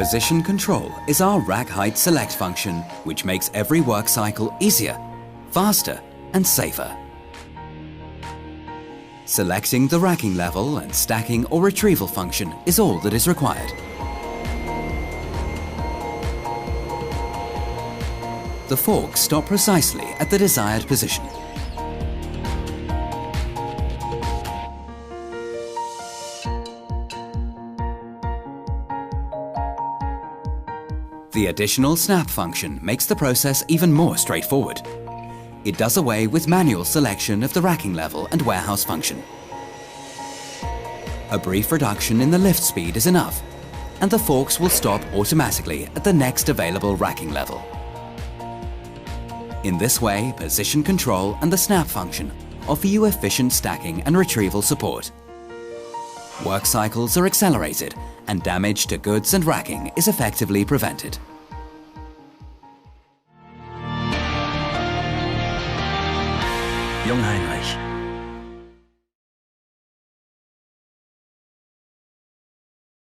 Position control is our rack height select function, which makes every work cycle easier, faster and safer. Selecting the racking level and stacking or retrieval function is all that is required. The forks stop precisely at the desired position. The additional snap function makes the process even more straightforward. It does away with manual selection of the racking level and warehouse function. A brief reduction in the lift speed is enough, and the forks will stop automatically at the next available racking level. In this way, position control and the snap function offer you efficient stacking and retrieval support. Work cycles are accelerated and damage to goods and racking is effectively prevented. Jungheinrich.